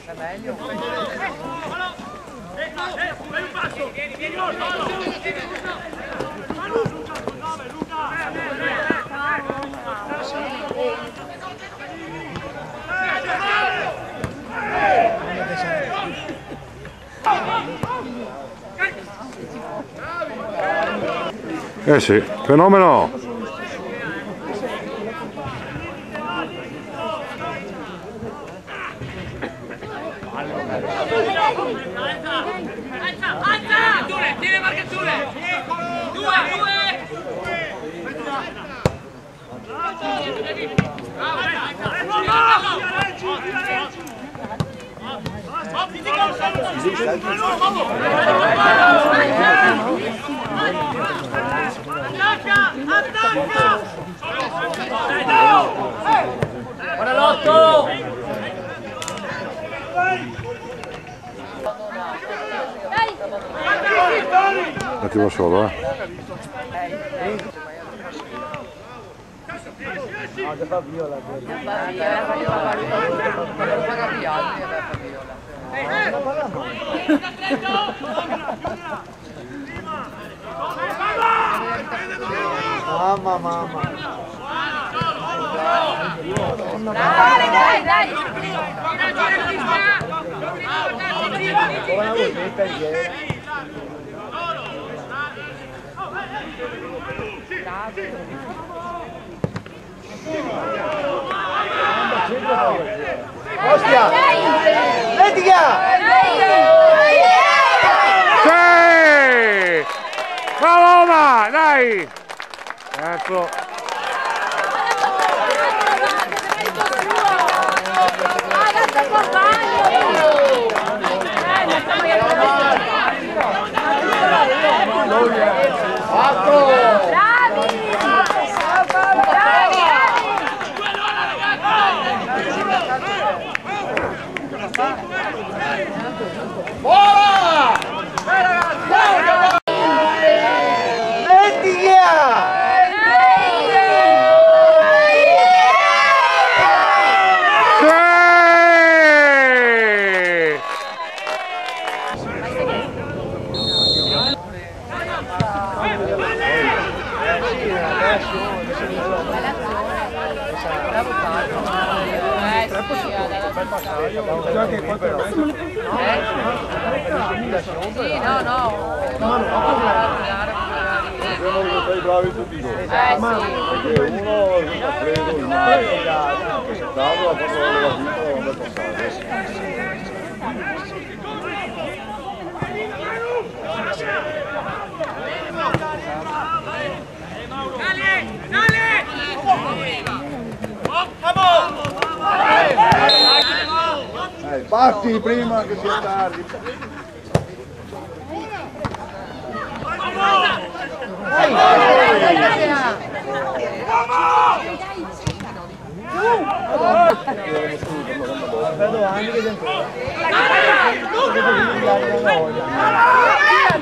È meglio. Eh sì, fenomeno! Alza! Dure, tieni marcature! Due! Attacca! Buona lotto! Un attimo solo, No, già fa viola. Mamma. Dai! Come la vuoi mettere? Ostia! Letica! Sì! Paloma, dai! Ecco. Sei bravi tutti uno ha preso il mare, Davide ha fatto la vita e non è passato. Parti prima che sia tardi. Vedo anni che dentro.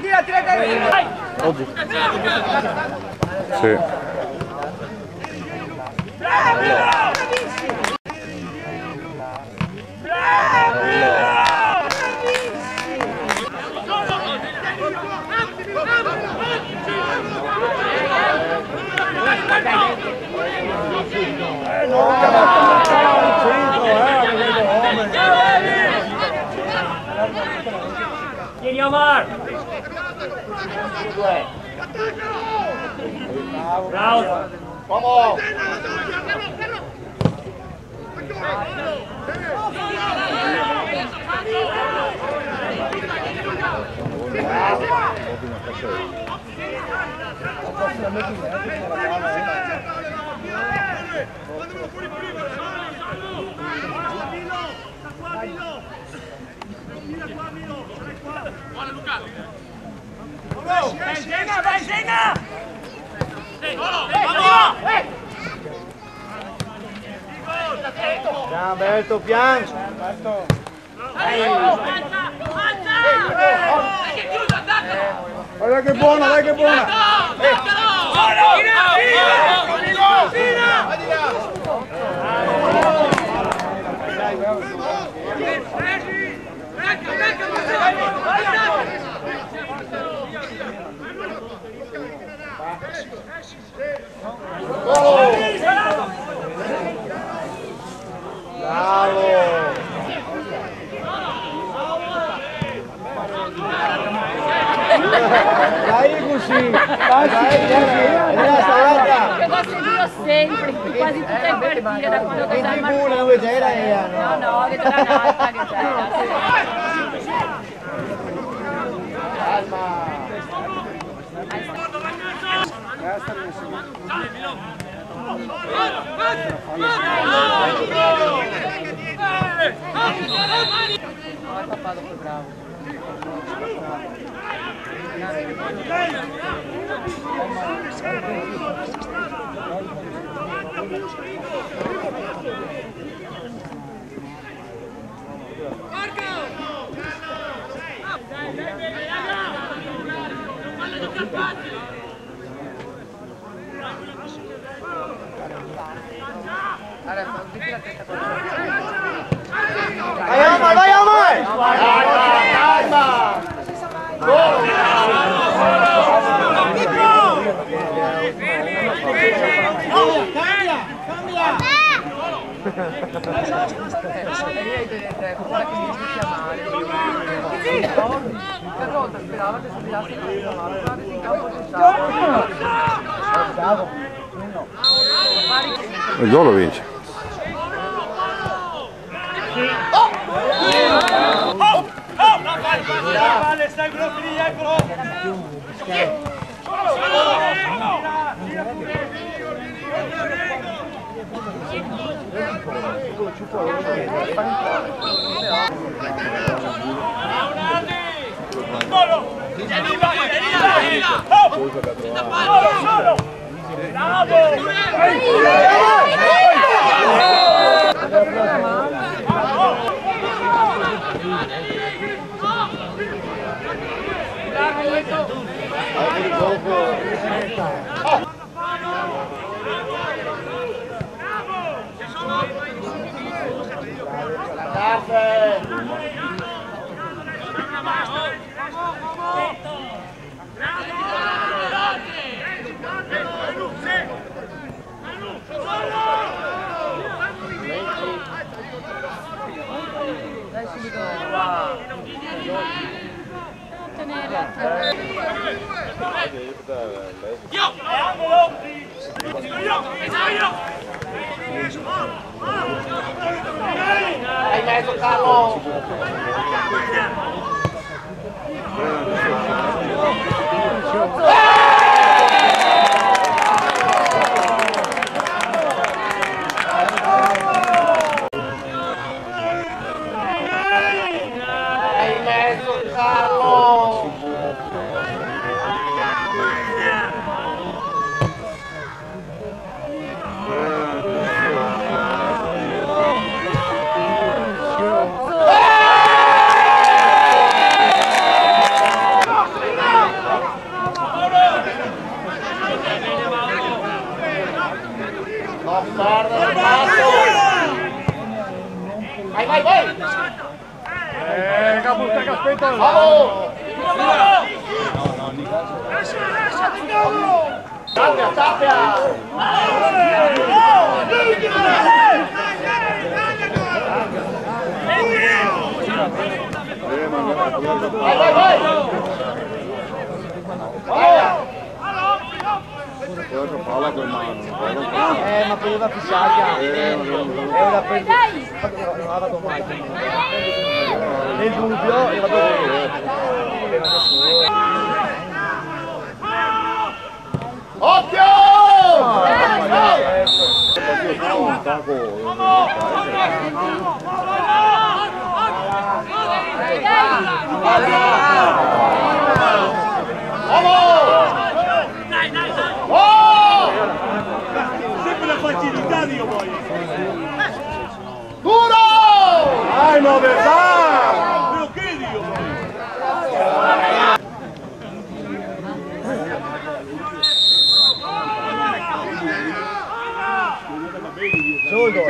Tira. Oggi. Sì. Vieni Omar! Bravo! Vamos! Buona Luca! Vai Zena! Pian Berto, pian! Dai che buona, dai che buona! Fino! Dai così, Io lo seguo sempre, quasi tutte le partite da quando che in tribuna dove c'era ella, no, no, che c'era un'altra che c'era. Il papà dopo è bravo. Vai Omar, vai Omar! Quella che mi dice chiamare. Per volta sperava che si andasse a chiamare, guarda in campo c'è stato. Il gol lo vince. Vale, stai quello lì, eccolo! Dai subito qua. Hai mezzo Carlo! Hai mezzo Carlo! Vai, vai, vai! Capusta che aspetta! Bravo! Tappia, tappia! Vai, vai, vai! Palla con mano, ma poteva fissarla. Era per... Non ha dato mai. Nel dubbio era occhio! Sempre la facilità io voglio! Duro! Dai, noveltà! Me lo credi io voglio! Solo!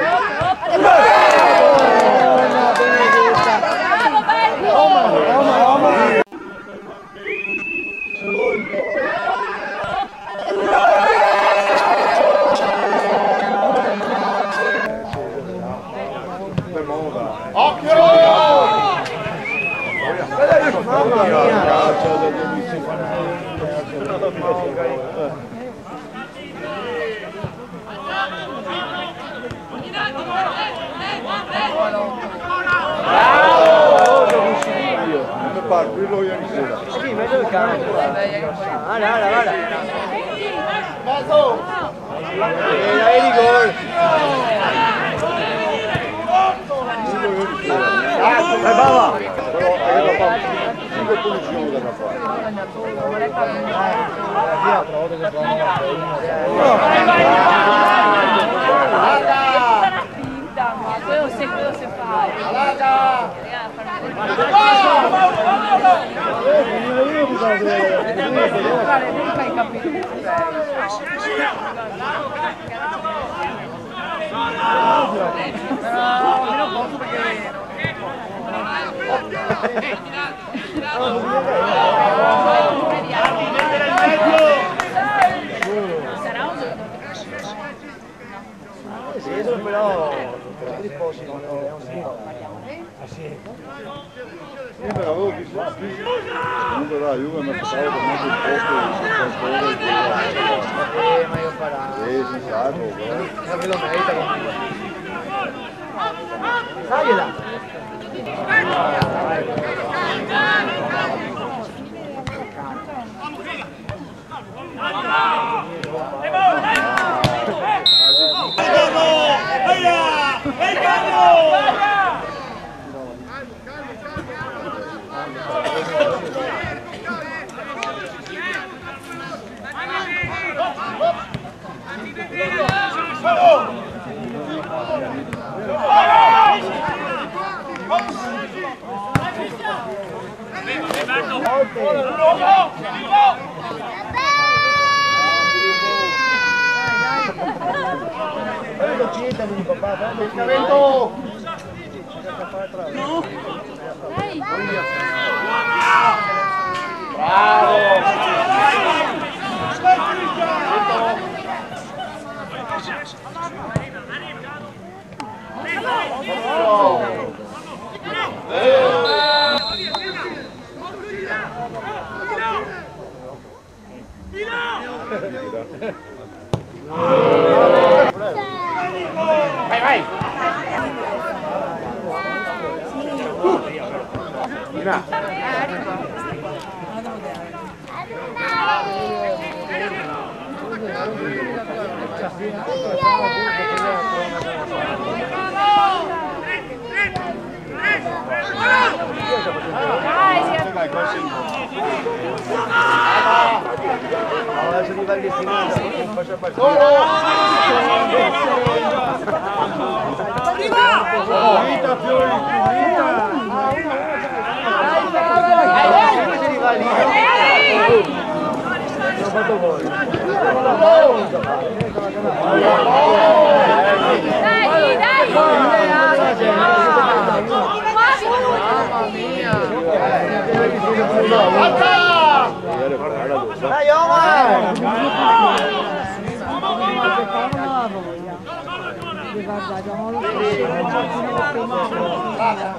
Non parlo, quello ieri sera. Sì, meglio il cane. Guarda. Dai rigore. Vai Bava. Però aveva fatto 5 punizioni da fare. Ma quello se fa. Sì, però risposti non è un Io me l'avevo visto. Comunque la Juve mi ha fatto comunque il posto ma io farà. si sa, però. Ma me lo merita comunque. Dagliela! Vai! Adesso arriva il destinato, faccia partire. Vita Fiori, ho fatto voi. Dai! Dai Omar! Guarda,